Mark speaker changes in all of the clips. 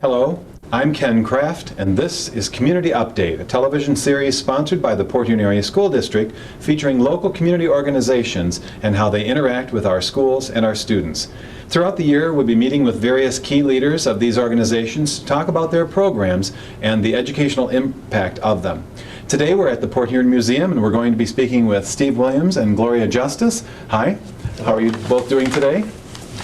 Speaker 1: Hello, I'm Ken Kraft, and this is Community Update, a television series sponsored by the Port Huron Area School District featuring local community organizations and how they interact with our schools and our students. Throughout the year, we'll be meeting with various key leaders of these organizations to talk about their programs and the educational impact of them. Today we're at the Port Huron Museum, and we're going to be speaking with Steve Williams and Gloria Justice. Hi, how are you both doing today?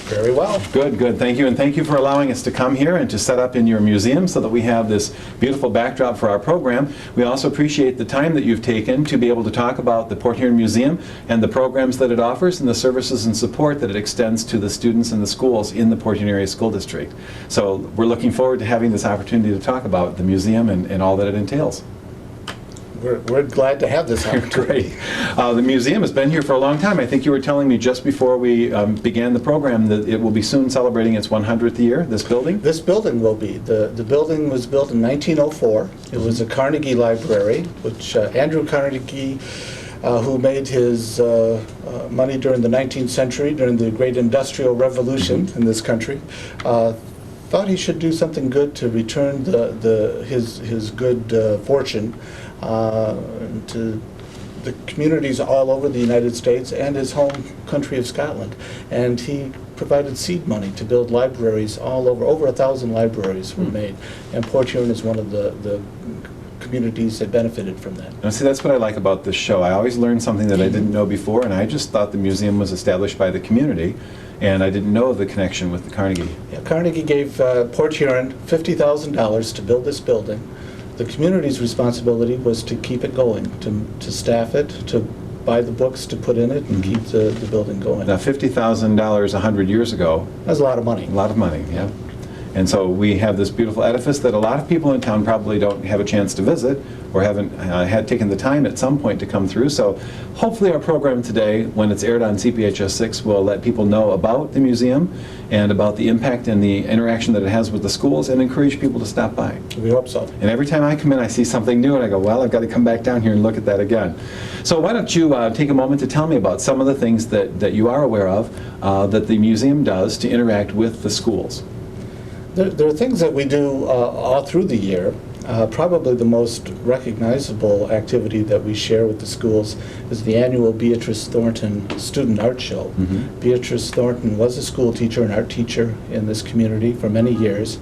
Speaker 2: Very well.
Speaker 1: Good, good. Thank you, and thank you for allowing us to come here and to set up in your museum so that we have this beautiful backdrop for our program. We also appreciate the time that you've taken to be able to talk about the Port Huron Museum and the programs that it offers and the services and support that it extends to the students and the schools in the Port Huron Area School District. So we're looking forward to having this opportunity to talk about the museum and all that it entails.
Speaker 2: We're glad to have this opportunity.
Speaker 1: Great. The museum has been here for a long time. I think you were telling me just before we began the program that it will be soon celebrating its 100th year, this building?
Speaker 2: This building will be. The building was built in 1904. It was a Carnegie Library, which Andrew Carnegie, who made his money during the 19th century, during the great industrial revolution in this country, thought he should do something good to return his good fortune to the communities all over the United States and his home country of Scotland. And he provided seed money to build libraries all over. Over 1,000 libraries were made. And Port Huron is one of the communities that benefited from that.
Speaker 1: Now, see, that's what I like about this show. I always learn something that I didn't know before, and I just thought the museum was established by the community, and I didn't know the connection with the Carnegie.
Speaker 2: Yeah, Carnegie gave Port Huron $50,000 to build this building. The community's responsibility was to keep it going, to staff it, to buy the books to put in it, and keep the building going.
Speaker 1: Now, $50,000 100 years ago.
Speaker 2: That's a lot of money.
Speaker 1: A lot of money, yeah. And so we have this beautiful edifice that a lot of people in town probably don't have a chance to visit or haven't had taken the time at some point to come through. So hopefully our program today, when it's aired on CPHS 6, will let people know about the museum and about the impact and the interaction that it has with the schools and encourage people to stop by.
Speaker 2: We hope so.
Speaker 1: And every time I come in, I see something new and I go, well, I've got to come back down here and look at that again. So why don't you take a moment to tell me about some of the things that you are aware of that the museum does to interact with the schools.
Speaker 2: There are things that we do all through the year. Probably the most recognizable activity that we share with the schools is the annual Beatrice Thornton Student Art Show. Beatrice Thornton was a school teacher, an art teacher in this community for many years.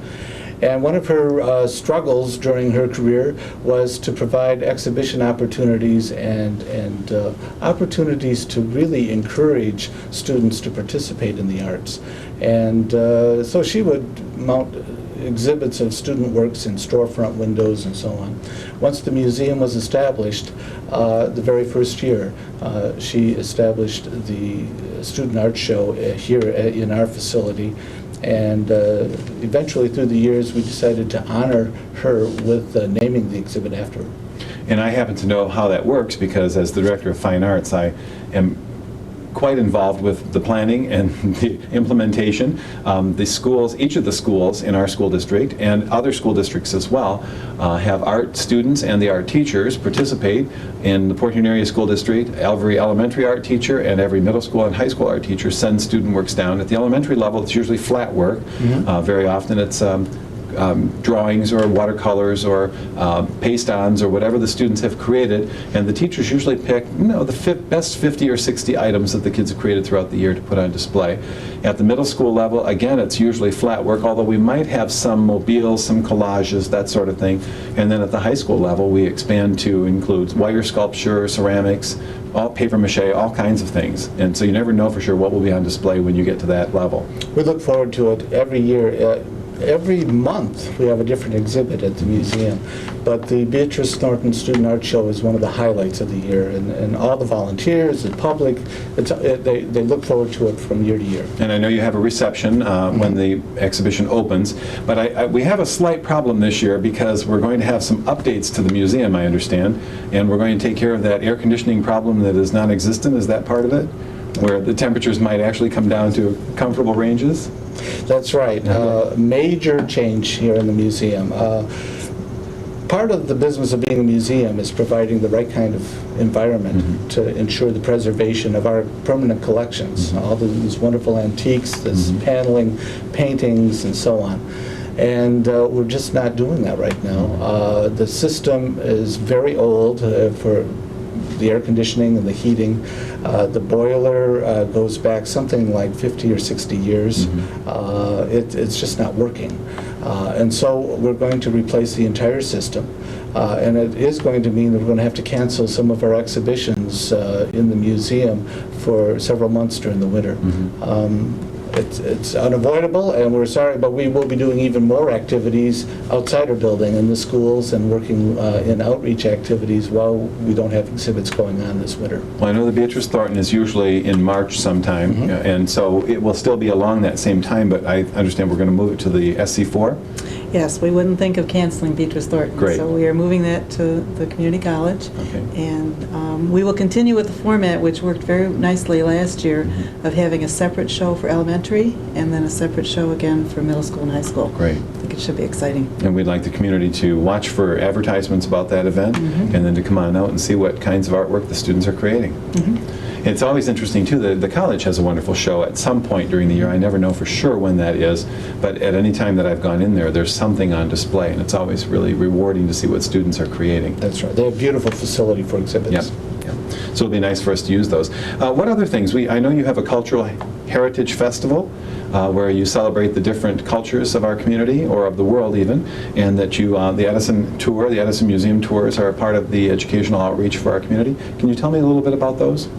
Speaker 2: And one of her struggles during her career was to provide exhibition opportunities and opportunities to really encourage students to participate in the arts. And so she would mount exhibits of student works in storefront windows and so on. Once the museum was established, the very first year, she established the Student Art Show here in our facility. And eventually, through the years, we decided to honor her with naming the exhibit after her.
Speaker 1: And I happen to know how that works because as the Director of Fine Arts, I am quite involved with the planning and the implementation. The schools, each of the schools in our school district and other school districts as well, have art students and the art teachers participate in the Port Huron Area School District. Every elementary art teacher and every middle school and high school art teacher send student works down. At the elementary level, it's usually flat work. Very often it's drawings or watercolors or paste-ons or whatever the students have created, and the teachers usually pick the best 50 or 60 items that the kids have created throughout the year to put on display. At the middle school level, again, it's usually flat work, although we might have some mobiles, some collages, that sort of thing. And then at the high school level, we expand to include wire sculpture, ceramics, all paper mache, all kinds of things. And so you never know for sure what will be on display when you get to that level.
Speaker 2: We look forward to it every year. Every month we have a different exhibit at the museum, but the Beatrice Thornton Student Art Show is one of the highlights of the year, and all the volunteers, the public, they look forward to it from year to year.
Speaker 1: And I know you have a reception when the exhibition opens, but we have a slight problem this year because we're going to have some updates to the museum, I understand, and we're going to take care of that air conditioning problem that is non-existent. Is that part of it? Where the temperatures might actually come down to comfortable ranges?
Speaker 2: That's right. Major change here in the museum. Part of the business of being a museum is providing the right kind of environment to ensure the preservation of our permanent collections, all these wonderful antiques, this paneling, paintings, and so on. And we're just not doing that right now. The system is very old for the air conditioning and the heating. The boiler goes back something like 50 or 60 years. It's just not working. And so we're going to replace the entire system. And it is going to mean that we're going to have to cancel some of our exhibitions in the museum for several months during the winter. It's unavoidable, and we're sorry, but we will be doing even more activities outside our building in the schools and working in outreach activities while we don't have exhibits going on this winter.
Speaker 1: Well, I know the Beatrice Thornton is usually in March sometime, and so it will still be along that same time, but I understand we're going to move it to the SC4?
Speaker 3: Yes, we wouldn't think of canceling Beatrice Thornton.
Speaker 1: Great.
Speaker 3: So we are moving that to the community college.
Speaker 1: Okay.
Speaker 3: And we will continue with the format, which worked very nicely last year, of having a separate show for elementary and then a separate show again for middle school and high school.
Speaker 1: Great.
Speaker 3: I think it should be exciting.
Speaker 1: And we'd like the community to watch for advertisements about that event, and then to come on out and see what kinds of artwork the students are creating. It's always interesting, too, the college has a wonderful show at some point during the year. I never know for sure when that is, but at any time that I've gone in there, there's something on display, and it's always really rewarding to see what students are creating.
Speaker 2: That's right. They have a beautiful facility for exhibits.
Speaker 1: Yep. Yep. So it'll be nice for us to use those. What other things? I know you have a cultural heritage festival where you celebrate the different cultures of our community, or of the world even, and that you, the Edison Tour, the Edison Museum Tours are a part of the educational outreach for our community. Can you tell me a little bit about those?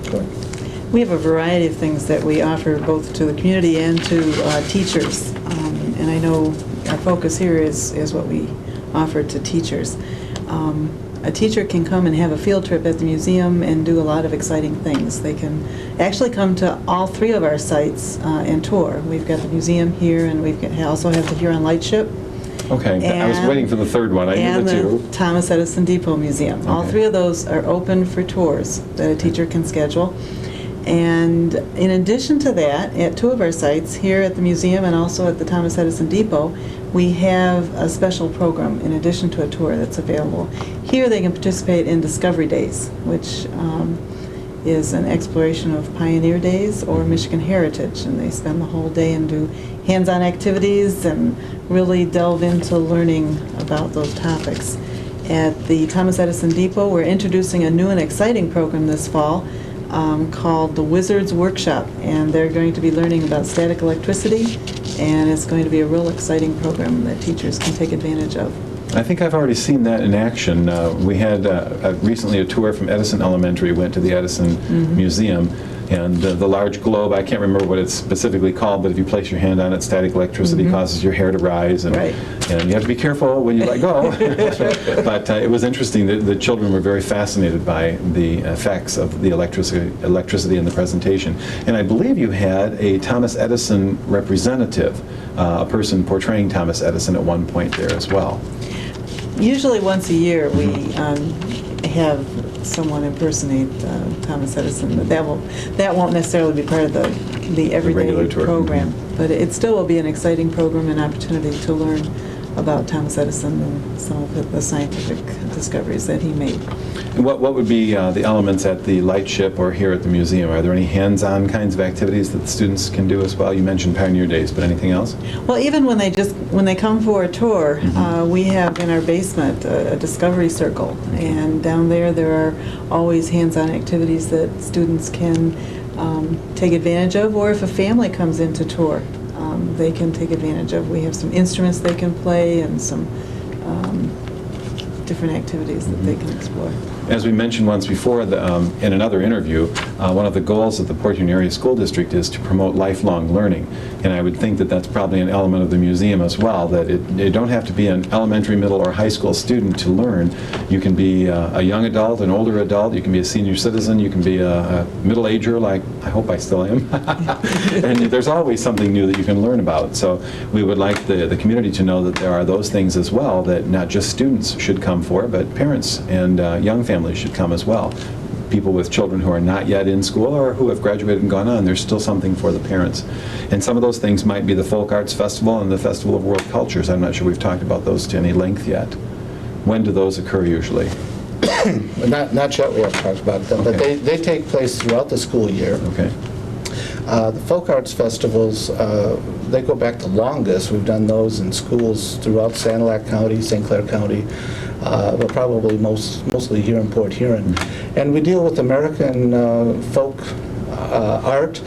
Speaker 2: Go ahead.
Speaker 3: We have a variety of things that we offer both to the community and to teachers. And I know our focus here is what we offer to teachers. A teacher can come and have a field trip at the museum and do a lot of exciting things. They can actually come to all three of our sites and tour. We've got the museum here, and we also have the Huron Lightship.
Speaker 1: Okay, I was
Speaker 3: And-
Speaker 1: waiting for the third one. I knew
Speaker 3: And
Speaker 1: the two.
Speaker 3: the Thomas Edison Depot Museum. All
Speaker 1: Okay.
Speaker 3: three of those are open for tours that a teacher can schedule. And in addition to that, at two of our sites, here at the museum and also at the Thomas Edison Depot, we have a special program in addition to a tour that's available. Here they can participate in Discovery Days, which is an exploration of Pioneer Days or Michigan Heritage, and they spend the whole day and do hands-on activities and really delve into learning about those topics. At the Thomas Edison Depot, we're introducing a new and exciting program this fall called the Wizards Workshop, and they're going to be learning about static electricity, and it's going to be a real exciting program that teachers can take advantage of.
Speaker 1: I think I've already seen that in action. We had recently a tour from Edison Elementary, went to the Edison Museum, and the large globe, I can't remember what it's specifically called, but if you place your hand on it, static electricity causes your hair to rise, and,
Speaker 3: Right.
Speaker 1: and you have to be careful when you let go. But it was interesting. The children were very fascinated by the effects of the electricity in the presentation. And I believe you had a Thomas Edison representative, a person portraying Thomas Edison at one point there as well.
Speaker 3: Usually once a year, we have someone impersonate Thomas Edison, but that won't necessarily be part of the everyday
Speaker 1: regular tour.
Speaker 3: program. But it still will be an exciting program and opportunity to learn about Thomas Edison and some of the scientific discoveries that he made.
Speaker 1: And what would be the elements at the Lightship or here at the museum? Are there any hands-on kinds of activities that the students can do as well? You mentioned Pioneer Days, but anything else?
Speaker 3: Well, even when they come for a tour, we have in our basement a discovery circle, and down there are always hands-on activities that students can take advantage of, or if a family comes in to tour, they can take advantage of. We have some instruments they can play and some different activities that they can explore.
Speaker 1: As we mentioned once before in another interview, one of the goals of the Port Union Area School District is to promote lifelong learning. And I would think that that's probably an element of the museum as well, that you don't have to be an elementary, middle, or high school student to learn. You can be a young adult, an older adult, you can be a senior citizen, you can be a middle-ager, like I hope I still am. And there's always something new that you can learn about. So we would like the community to know that there are those things as well that not just students should come for, but parents and young families should come as well. People with children who are not yet in school or who have graduated and gone on, there's still something for the parents. And some of those things might be the Folk Arts Festival and the Festival of World Cultures. I'm not sure we've talked about those to any length yet. When do those occur usually?
Speaker 2: Not yet we have talked about them, but
Speaker 1: Okay.
Speaker 2: they take place throughout the school year.
Speaker 1: Okay.
Speaker 2: The folk arts festivals, they go back the longest. We've done those in schools throughout Sanilac County, St. Clair County, but probably mostly here in Port Huron. And we deal with American folk art,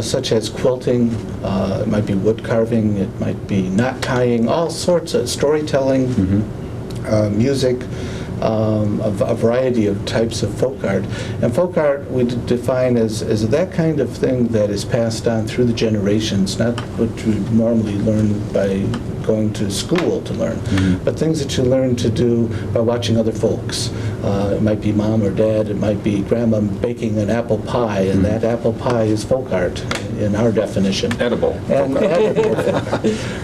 Speaker 2: such as quilting, it might be wood carving, it might be knot tying, all sorts of storytelling, music, a variety of types of folk art. And folk art we define as that kind of thing that is passed on through the generations, not what you normally learn by going to school to learn, but things that you learn to do by watching other folks. It might be mom or dad, it might be grandma baking an apple pie, and that apple pie is folk art in our definition.
Speaker 1: Edible.
Speaker 2: And edible.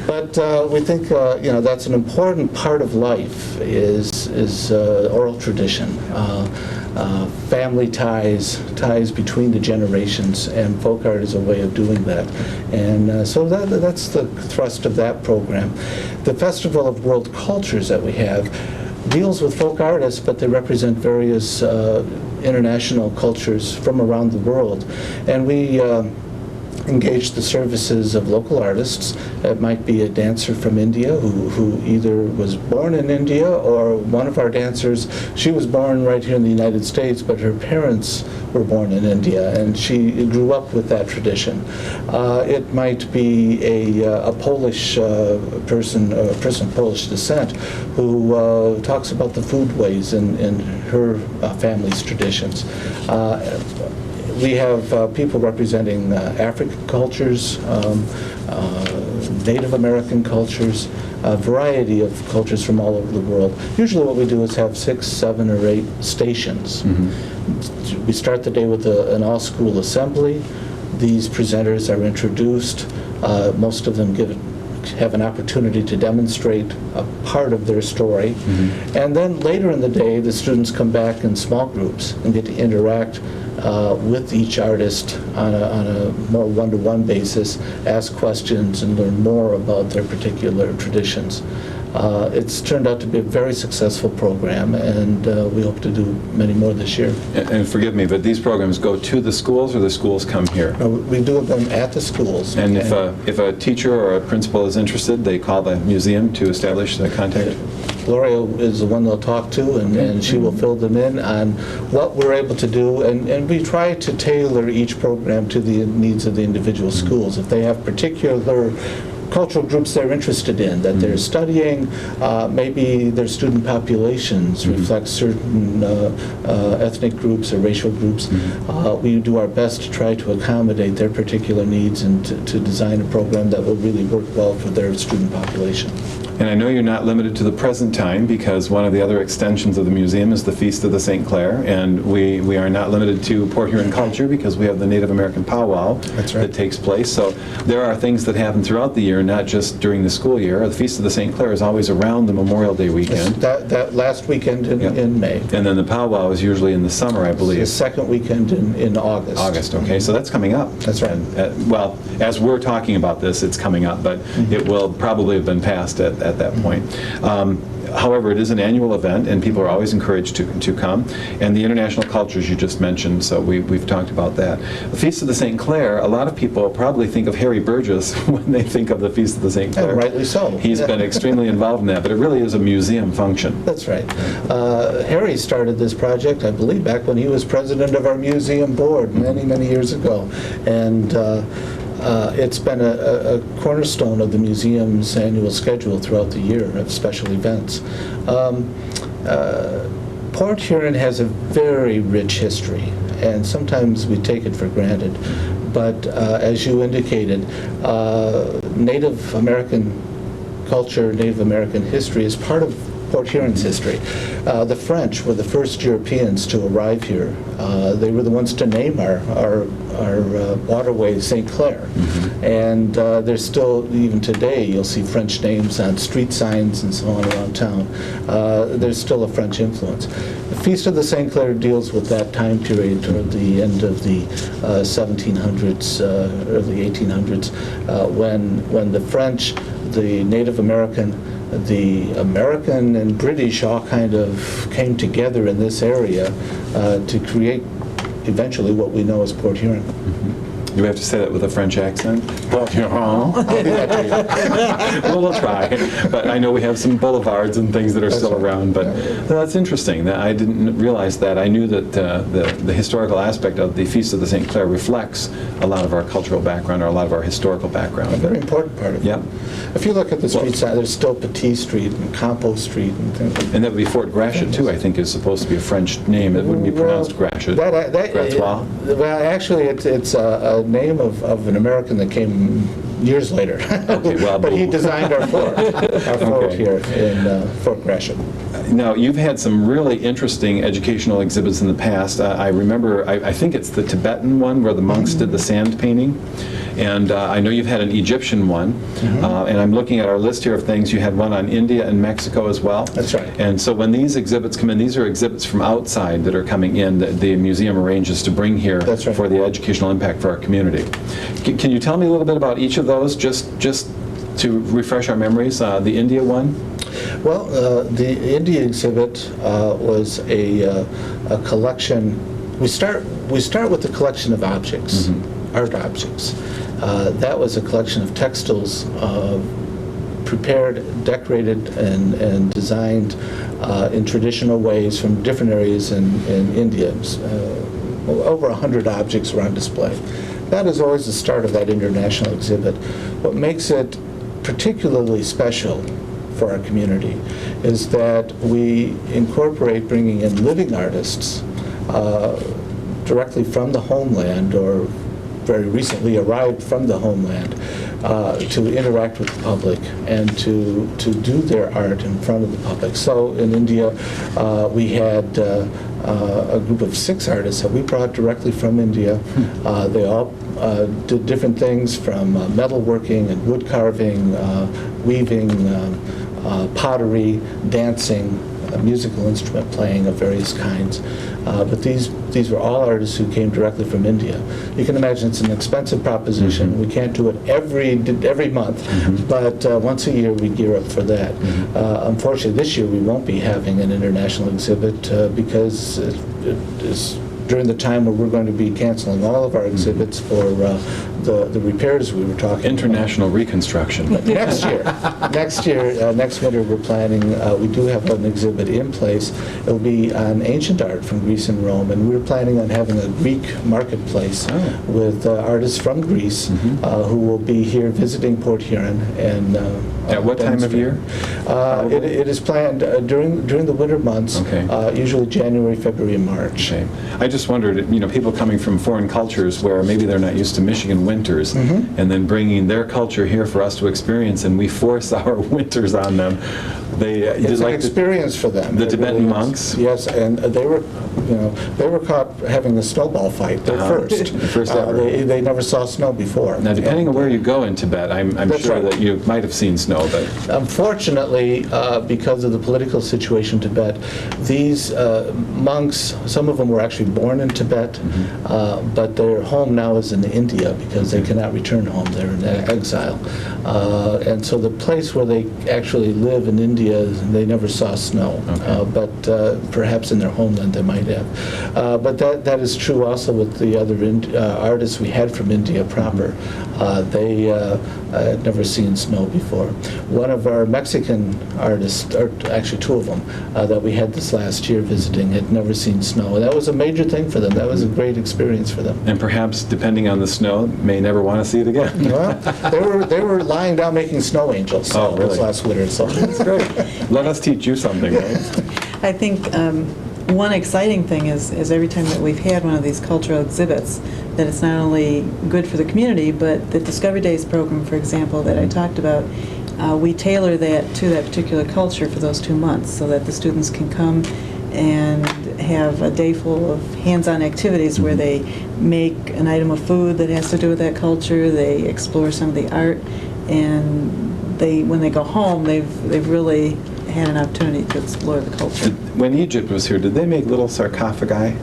Speaker 2: But we think that's an important part of life is oral tradition, family ties between the generations, and folk art is a way of doing that. And so that's the thrust of that program. The Festival of World Cultures that we have deals with folk artists, but they represent various international cultures from around the world. And we engage the services of local artists. It might be a dancer from India who either was born in India, or one of our dancers, she was born right here in the United States, but her parents were born in India, and she grew up with that tradition. It might be a Polish person of Polish descent who talks about the foodways in her family's traditions. We have people representing African cultures, Native American cultures, a variety of cultures from all over the world. Usually what we do is have 6, 7, or 8 stations. We start the day with an all-school assembly. These presenters are introduced. Most of them have an opportunity to demonstrate a part of their story. And then later in the day, the students come back in small groups and get to interact with each artist on a more one-to-one basis, ask questions, and learn more about their particular traditions. It's turned out to be a very successful program, and we hope to do many more this year.
Speaker 1: And forgive me, but these programs go to the schools, or the schools come here?
Speaker 2: We do them at the schools.
Speaker 1: And if a teacher or a principal is interested, they call the museum to establish the contact?
Speaker 2: Gloria is the one they'll talk to, and she will fill them in on what we're able to do, and we try to tailor each program to the needs of the individual schools. If they have particular cultural groups they're interested in, that they're studying, maybe their student populations reflect certain ethnic groups or racial groups. We do our best to try to accommodate their particular needs and to design a program that will really work well for their student population.
Speaker 1: And I know you're not limited to the present time, because one of the other extensions of the museum is the Feast of the St. Clair, and we are not limited to Port Huron culture, because we have the Native American powwow that takes place. So there are things that happen throughout the year, not just during the school year. The Feast of the St. Clair is always around the Memorial Day weekend.
Speaker 2: That last weekend in May.
Speaker 1: And then the powwow is usually in the summer, I believe.
Speaker 2: The second weekend in August.
Speaker 1: August, okay. So that's coming up.
Speaker 2: That's right.
Speaker 1: And, well, as we're talking about this, it's coming up, but it will probably have been passed at that point. However, it is an annual event, and people are always encouraged to come. And the international cultures you just mentioned, so we've talked about that. The Feast of the St. Clair, a lot of people probably think of Harry Burgess when they think of the Feast of the St. Clair.
Speaker 2: And rightly so.
Speaker 1: He's been extremely involved in that, but it really is a museum function.
Speaker 2: That's right. Harry started this project, I believe, back when he was president of our museum board many, many years ago. And it's been a cornerstone of the museum's annual schedule throughout the year of special events. Port Huron has a very rich history, and sometimes we take it for granted. But as you indicated, Native American culture, Native American history is part of Port Huron's history. The French were the first Europeans to arrive here. They were the ones to name our waterway St. Clair. And there's still, even today, you'll see French names on street signs and so on around town. There's still a French influence. The Feast of the St. Clair deals with that time period toward the end of the 1700s, early 1800s, when the French, the Native American, the American and British all kind of came together in this area to create eventually what we know as Port Huron.
Speaker 1: Do we have to say that with a French accent? Well, we'll try. But I know we have some boulevards and things that are still around. But that's interesting. I didn't realize that. I knew that the historical aspect of the Feast of the St. Clair reflects a lot of our cultural background or a lot of our historical background.
Speaker 2: A very important part of it.
Speaker 1: Yeah.
Speaker 2: If you look at the street side, there's still Petit Street and Campo Street and things like that.
Speaker 1: And that would be Fort Gratiot, too, I think is supposed to be a French name. It wouldn't be pronounced Gratiot. Gratois?
Speaker 2: Well, actually, it's a name of an American that came years later.
Speaker 1: Okay, well,
Speaker 2: but he designed our fort
Speaker 1: Okay.
Speaker 2: here in Fort Gratiot.
Speaker 1: Now, you've had some really interesting educational exhibits in the past. I remember, I think it's the Tibetan one where the monks did the sand painting. And I know you've had an Egyptian one. And I'm looking at our list here of things. You had one on India and Mexico as well.
Speaker 2: That's right.
Speaker 1: And so when these exhibits come in, these are exhibits from outside that are coming in that the museum arranges to bring here
Speaker 2: That's right.
Speaker 1: for the educational impact for our community. Can you tell me a little bit about each of those, just to refresh our memories? The India one?
Speaker 2: Well, the India exhibit was a collection. We start with the collection of objects, art objects. That was a collection of textiles prepared, decorated, and designed in traditional ways from different areas in India. Over 100 objects were on display. That is always the start of that international exhibit. What makes it particularly special for our community is that we incorporate bringing in living artists directly from the homeland or very recently arrived from the homeland to interact with the public and to do their art in front of the public. So in India, we had a group of 6 artists that we brought directly from India. They all did different things from metalworking and wood carving, weaving, pottery, dancing, musical instrument playing of various kinds. But these were all artists who came directly from India. You can imagine it's an expensive proposition. We can't do it every month, but once a year we gear up for that. Unfortunately, this year we won't be having an international exhibit because it is during the time where we're going to be canceling all of our exhibits for the repairs we were talking
Speaker 1: International reconstruction.
Speaker 2: about. Next winter we're planning, we do have an exhibit in place. It'll be on ancient art from Greece and Rome, and we're planning on having a Greek marketplace with artists from Greece who will be here visiting Port Huron. And
Speaker 1: At what time of year?
Speaker 2: It is planned during the winter months, usually January, February, and March.
Speaker 1: Okay. I just wondered, people coming from foreign cultures where maybe they're not used to Michigan winters, and then bringing their culture here for us to experience, and we force our winters on them.
Speaker 2: It's an experience for them.
Speaker 1: The Tibetan monks?
Speaker 2: Yes, and they were caught having a snowball fight there first.
Speaker 1: First ever.
Speaker 2: They never saw snow before.
Speaker 1: Now, depending on where you go in Tibet, I'm sure that you might have seen snow, but
Speaker 2: Unfortunately, because of the political situation in Tibet, these monks, some of them were actually born in Tibet, but their home now is in India because they cannot return home. They're in exile. And so the place where they actually live in India, they never saw snow. But perhaps in their homeland they might have. But that is true also with the other artists we had from India proper. They had never seen snow before. One of our Mexican artists, or actually 2 of them, that we had this last year visiting had never seen snow. And that was a major thing for them. That was a great experience for them.
Speaker 1: and perhaps, depending on the snow, may never want to see it again.
Speaker 2: Well, they were lying down making snow angels
Speaker 1: really?
Speaker 2: this last winter. So
Speaker 1: That's great. Let us teach you something, right?
Speaker 3: I think one exciting thing is every time that we've had one of these cultural exhibits, that it's not only good for the community, but the Discovery Days program, for example, that I talked about, we tailor that to that particular culture for those 2 months so that the students can come and have a day full of hands-on activities where they make an item of food that has to do with that culture, they explore some of the art, and when they go home, they've really had an opportunity to explore the culture.
Speaker 1: When Egypt was here, did they make little sarcophagi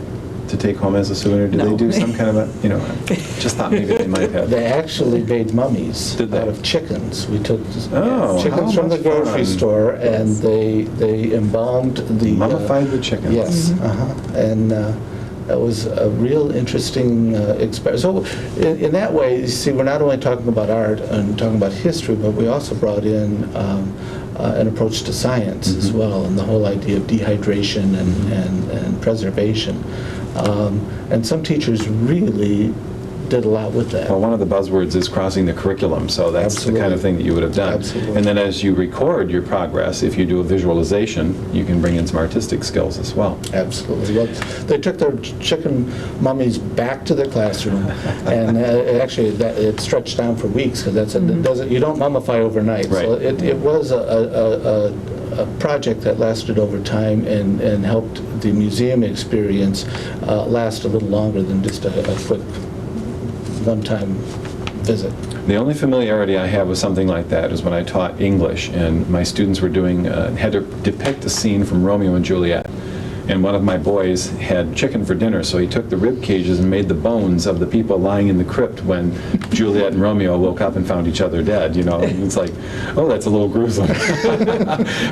Speaker 1: to take home as a souvenir? Did
Speaker 3: No.
Speaker 1: they do some kind of a, just thought maybe they might have.
Speaker 2: they actually made mummies
Speaker 1: Did they?
Speaker 2: out of chickens. We took
Speaker 1: Oh,
Speaker 2: chickens
Speaker 1: how
Speaker 2: from the
Speaker 1: much
Speaker 2: grocery
Speaker 1: fun.
Speaker 2: store, and they embalmed the
Speaker 1: Mummified the chickens.
Speaker 2: Yes, and That was a real interesting experience. So in that way, you see, we're not only talking about art and talking about history, but we also brought in an approach to science as well, and the whole idea of dehydration and preservation. And some teachers really did a lot with that.
Speaker 1: Well, one of the buzzwords is crossing the curriculum, so that's the kind of
Speaker 2: Absolutely.
Speaker 1: thing that you would have done.
Speaker 2: Absolutely.
Speaker 1: And then as you record your progress, if you do a visualization, you can bring in some artistic skills as well.
Speaker 2: Absolutely. Well, they took their chicken mummies back to their classroom, and it stretched down for weeks, because you don't mummify overnight. So
Speaker 1: Right.
Speaker 2: it was a project that lasted over time and helped the museum experience last a little longer than just a quick one-time visit.
Speaker 1: The only familiarity I have with something like that is when I taught English, and my students were had to depict a scene from Romeo and Juliet. And one of my boys had chicken for dinner, so he took the rib cages and made the bones of the people lying in the crypt when Juliet and Romeo woke up and found each other dead, you know. And it's like, oh, that's a little gruesome.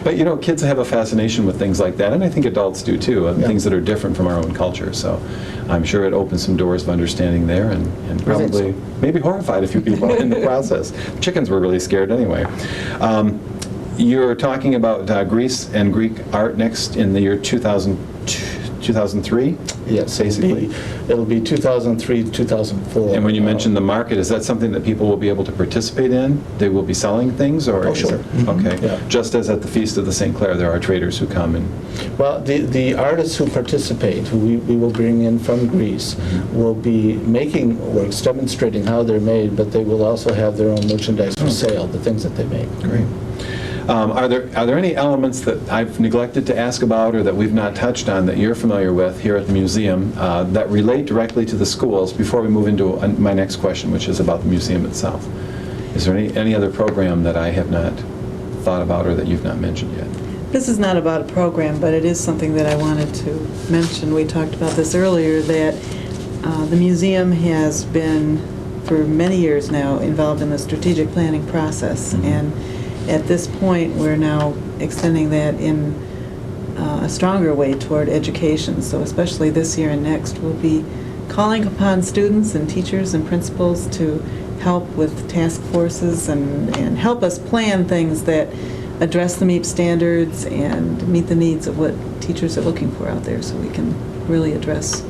Speaker 1: But, you know, kids have a fascination with things like that, and I think adults do too, and things that are different from our own culture. So I'm sure it opens some doors of understanding there, and probably maybe horrified a few people in the process. Chickens were really scared anyway. You're talking about Greece and Greek art next in the year 2003?
Speaker 2: Yes,
Speaker 1: basically.
Speaker 2: it'll be 2003, 2004.
Speaker 1: And when you mention the market, is that something that people will be able to participate in? They will be selling things, or?
Speaker 2: Oh,
Speaker 1: is
Speaker 2: sure.
Speaker 1: it-
Speaker 2: Mhm.
Speaker 1: Okay.
Speaker 2: Yeah.
Speaker 1: Just as at the Feast of the St. Clair, there are traders who come and...
Speaker 2: Well, the artists who participate, who we will bring in from Greece, will be making works, demonstrating how they're made, but they will also have their own merchandise for sale, the things that they make.
Speaker 1: Great. Are there any elements that I've neglected to ask about or that we've not touched on that you're familiar with here at the museum that relate directly to the schools before we move into my next question, which is about the museum itself? Is there any other program that I have not thought about or that you've not mentioned yet?
Speaker 3: This is not about a program, but it is something that I wanted to mention. We talked about this earlier, that the museum has been, for many years now, involved in the strategic planning process. And at this point, we're now extending that in a stronger way toward education. So especially this year and next, we'll be calling upon students and teachers and principals to help with task forces and help us plan things that address the MEP standards and meet the needs of what teachers are looking for out there, so we can really address.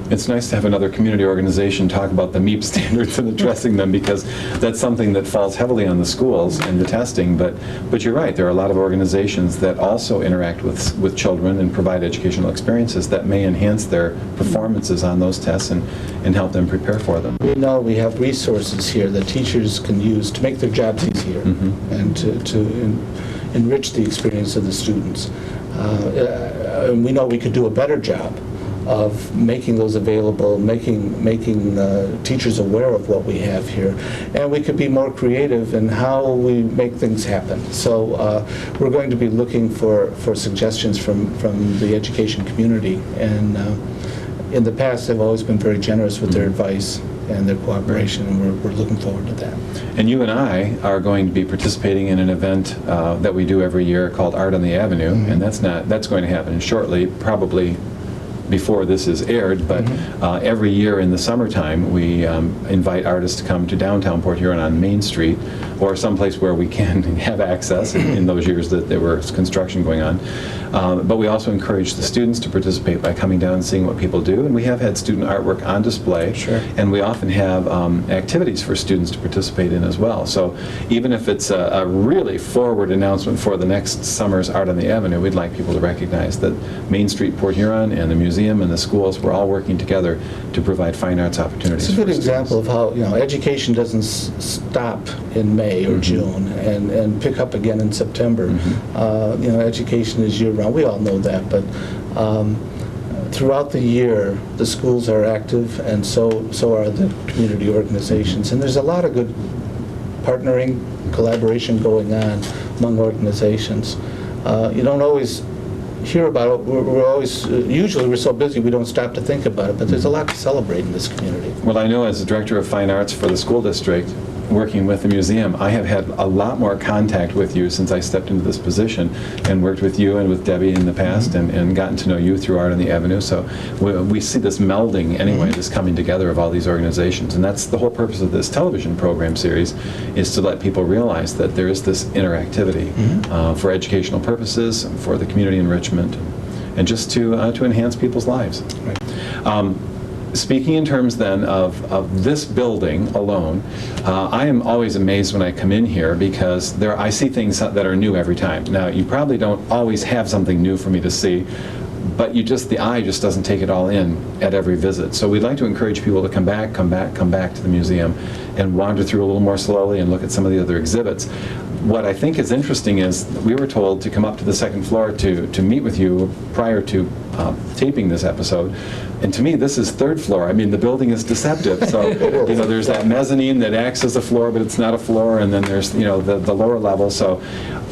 Speaker 1: It's nice to have another community organization talk about the MEP standards and addressing them, because that's something that falls heavily on the schools and the testing, but you're right, there are a lot of organizations that also interact with children and provide educational experiences that may enhance their performances on those tests and help them prepare for them.
Speaker 2: We know we have resources here that teachers can use to make their jobs easier and to enrich the experience of the students. And we know we could do a better job of making those available, making teachers aware of what we have here, and we could be more creative in how we make things happen. So we're going to be looking for suggestions from the education community, and in the past they've always been very generous with their advice and their cooperation, and we're looking forward to that.
Speaker 1: And you and I are going to be participating in an event that we do every year called Art on the Avenue, and that's going to happen shortly, probably before this is aired, but every year in the summertime we invite artists to come to downtown Port Huron on Main Street, or someplace where we can have access in those years that there was construction going on. But we also encourage the students to participate by coming down and seeing what people do, and we have had student artwork on display.
Speaker 2: Sure.
Speaker 1: And we often have activities for students to participate in as well. So even if it's a really forward announcement for the next summer's Art on the Avenue, we'd like people to recognize that Main Street Port Huron and the museum and the schools, we're all working together to provide fine arts opportunities.
Speaker 2: It's a good
Speaker 1: for students.
Speaker 2: example of how, education doesn't stop in May or June and pick up again in September. Education is year-round. We all know that, but throughout the year, the schools are active, and so are the community organizations. And there's a lot of good partnering, collaboration going on among organizations. You don't always hear about it. We're always, usually we're so busy we don't stop to think about it, but there's a lot to celebrate in this community.
Speaker 1: Well, I know as the Director of Fine Arts for the school district, working with the museum. I have had a lot more contact with you since I stepped into this position and worked with you and with Debbie in the past and gotten to know you through Art on the Avenue. So we see this melding anyway, this coming together of all these organizations. And that's the whole purpose of this television program series, is to let people realize that there is this interactivity for educational purposes, for the community enrichment, and just to enhance people's lives. Speaking in terms then of this building alone, I am always amazed when I come in here because I see things that are new every time. Now, you probably don't always have something new for me to see, but the eye just doesn't take it all in at every visit. So we'd like to encourage people to come back to the museum and wander through a little more slowly and look at some of the other exhibits. What I think is interesting is we were told to come up to the second floor to meet with you prior to taping this episode. And to me, this is third floor. I mean, the building is deceptive. So, there's that mezzanine that acts as a floor, but it's not a floor, and then there's, the lower level. So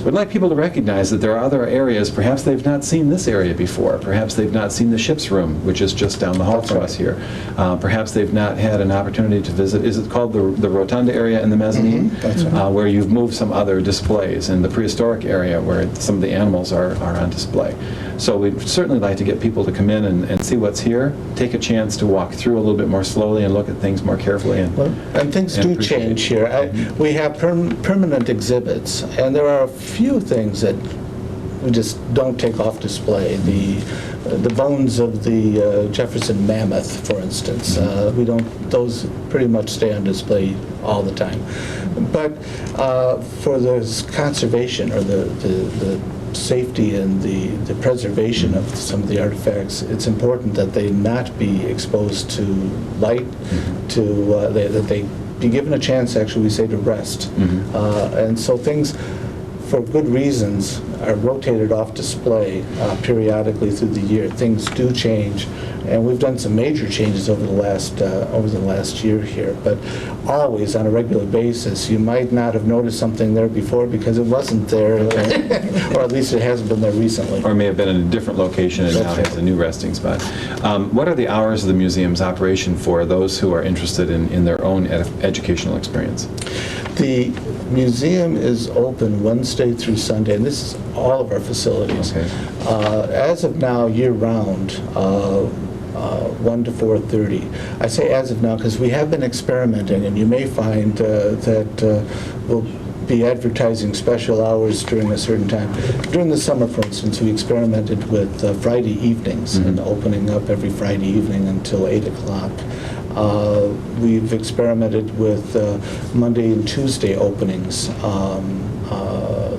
Speaker 1: we'd like people to recognize that there are other areas. Perhaps they've not seen this area before. Perhaps they've not seen the ship's room, which is just down the hall from us here. Perhaps they've not had an opportunity to visit, is it called the rotunda area in the mezzanine?
Speaker 2: That's right.
Speaker 1: Where you've moved some other displays, and the prehistoric area where some of the animals are on display. So we'd certainly like to get people to come in and see what's here, take a chance to walk through a little bit more slowly and look at things more carefully.
Speaker 2: And things do change here. We have permanent exhibits, and there are a few things that we just don't take off display. The bones of the Jefferson mammoth, for instance, those pretty much stay on display all the time. But for the conservation or the safety and the preservation of some of the artifacts, it's important that they not be exposed to light, that they be given a chance, actually, we say, to rest. And so things, for good reasons, are rotated off display periodically through the year. Things do change, and we've done some major changes over the last year here. But always, on a regular basis, you might not have noticed something there before because it wasn't there, or at least it hasn't been there recently.
Speaker 1: Or may have been in a different location and now has a new resting spot. What are the hours of the museum's operation for those who are interested in their own educational experience?
Speaker 2: The museum is open Wednesday through Sunday, and this is all of our facilities.
Speaker 1: Okay.
Speaker 2: As of now, year-round, 1 to 4:30. I say as of now because we have been experimenting, and you may find that we'll be advertising special hours during a certain time. During the summer, for instance, we experimented with Friday evenings and opening up every Friday evening until 8 o'clock. We've experimented with Monday and Tuesday openings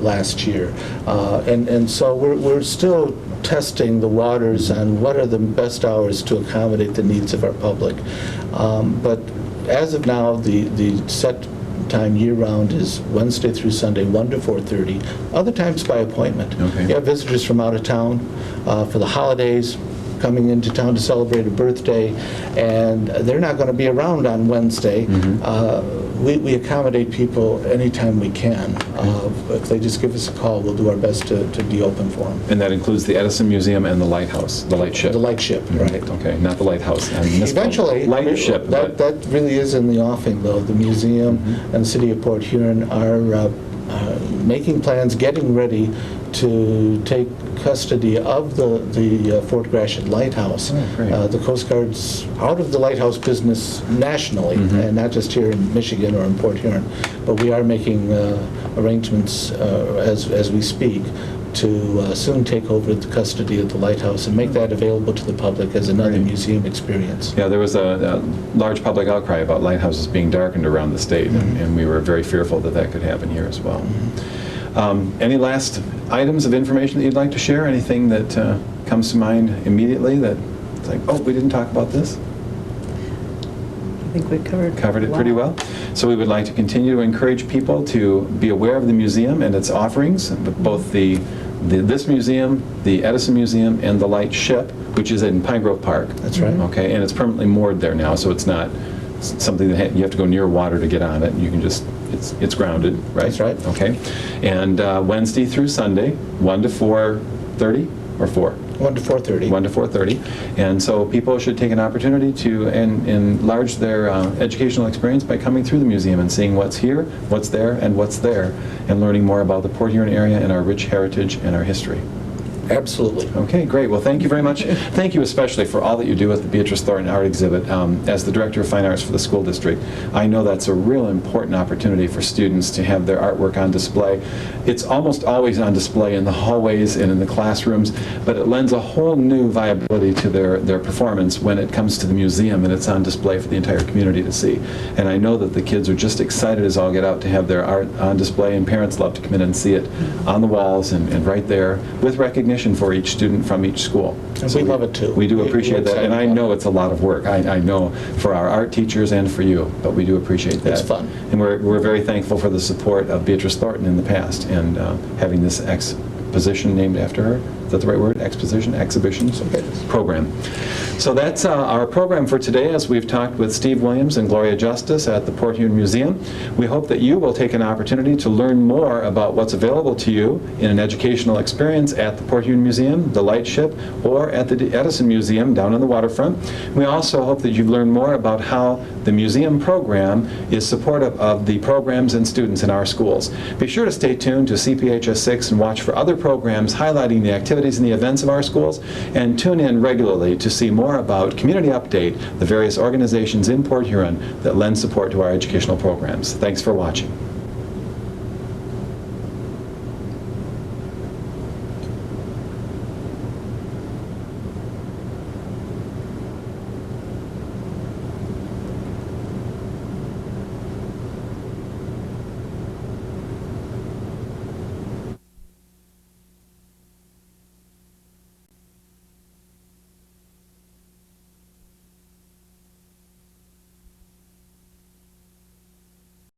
Speaker 2: last year. And so we're still testing the waters on what are the best hours to accommodate the needs of our public. But as of now, the set time year-round is Wednesday through Sunday, 1 to 4:30. Other times by appointment.
Speaker 1: Okay.
Speaker 2: You have visitors from out of town for the holidays, coming into town to celebrate a birthday, and they're not going to be around on Wednesday. We accommodate people anytime we can. If they just give us a call, we'll do our best to be open for them.
Speaker 1: And that includes the Edison Museum and the lighthouse, the light ship.
Speaker 2: The light ship, right.
Speaker 1: Okay, not the lighthouse. I misspoke.
Speaker 2: Eventually,
Speaker 1: light ship.
Speaker 2: that really is in the offing, though. The museum and the city of Port Huron are making plans, getting ready to take custody of the Fort Gratiot Lighthouse.
Speaker 1: Oh, great.
Speaker 2: The Coast Guard's out of the lighthouse business nationally, and not just here in Michigan or in Port Huron, but we are making arrangements as we speak to soon take over the custody of the lighthouse and make that available to the public as another
Speaker 1: Great.
Speaker 2: museum experience.
Speaker 1: Yeah, there was a large public outcry about lighthouses being darkened around the state, and we were very fearful that that could happen here as well. Any last items of information that you'd like to share? Anything that comes to mind immediately that it's like, oh, we didn't talk about this?
Speaker 3: I think we covered
Speaker 1: It pretty well. So we would like to continue to encourage people to be aware of the museum and its offerings, both this museum, the Edison Museum, and the Light Ship, which is in Pine Grove Park.
Speaker 2: That's right.
Speaker 1: Okay, and it's permanently moored there now, so it's not something that you have to go near water to get on it. You can just, it's grounded, right?
Speaker 2: That's right.
Speaker 1: Okay. And Wednesday through Sunday, 1 to 4:30 or 4?
Speaker 2: 1 to 4:30.
Speaker 1: 1 to 4:30. And so people should take an opportunity to enlarge their educational experience by coming through the museum and seeing what's here, what's there, and what's there, and learning more about the Port Huron area and our rich heritage and our history.
Speaker 2: Absolutely.
Speaker 1: Okay, great. Well, thank you very much. Thank you especially for all that you do with the Beatrice Thornton Art Exhibit. As the Director of Fine Arts for the school district, I know that's a real important opportunity for students to have their artwork on display. It's almost always on display in the hallways and in the classrooms, but it lends a whole new viability to their performance when it comes to the museum and it's on display for the entire community to see. And I know that the kids are just excited as all get out to have their art on display, and parents love to come in and see it on the walls and right there with recognition for each student from each school.
Speaker 2: And we love it too.
Speaker 1: We do appreciate
Speaker 2: We're
Speaker 1: that, and I
Speaker 2: excited
Speaker 1: know
Speaker 2: about
Speaker 1: it's a lot of work. I know for our art teachers and for you, but we do appreciate that.
Speaker 2: It's fun.
Speaker 1: And we're very thankful for the support of Beatrice Thornton in the past, and having this exposition named after her. Is that the right word? Exhibition program. So that's our program for today, as we've talked with Steve Williams and Gloria Justice at the Port Huron Museum. We hope that you will take an opportunity to learn more about what's available to you in an educational experience at the Port Huron Museum, the Lightship, or at the Edison Museum down on the waterfront. We also hope that you've learned more about how the museum program is supportive of the programs and students in our schools. Be sure to stay tuned to CPHS 6 and watch for other programs highlighting the activities and the events of our schools, and tune in regularly to see more about Community Update, the various organizations in Port Huron that lend support to our educational programs. Thanks for watching.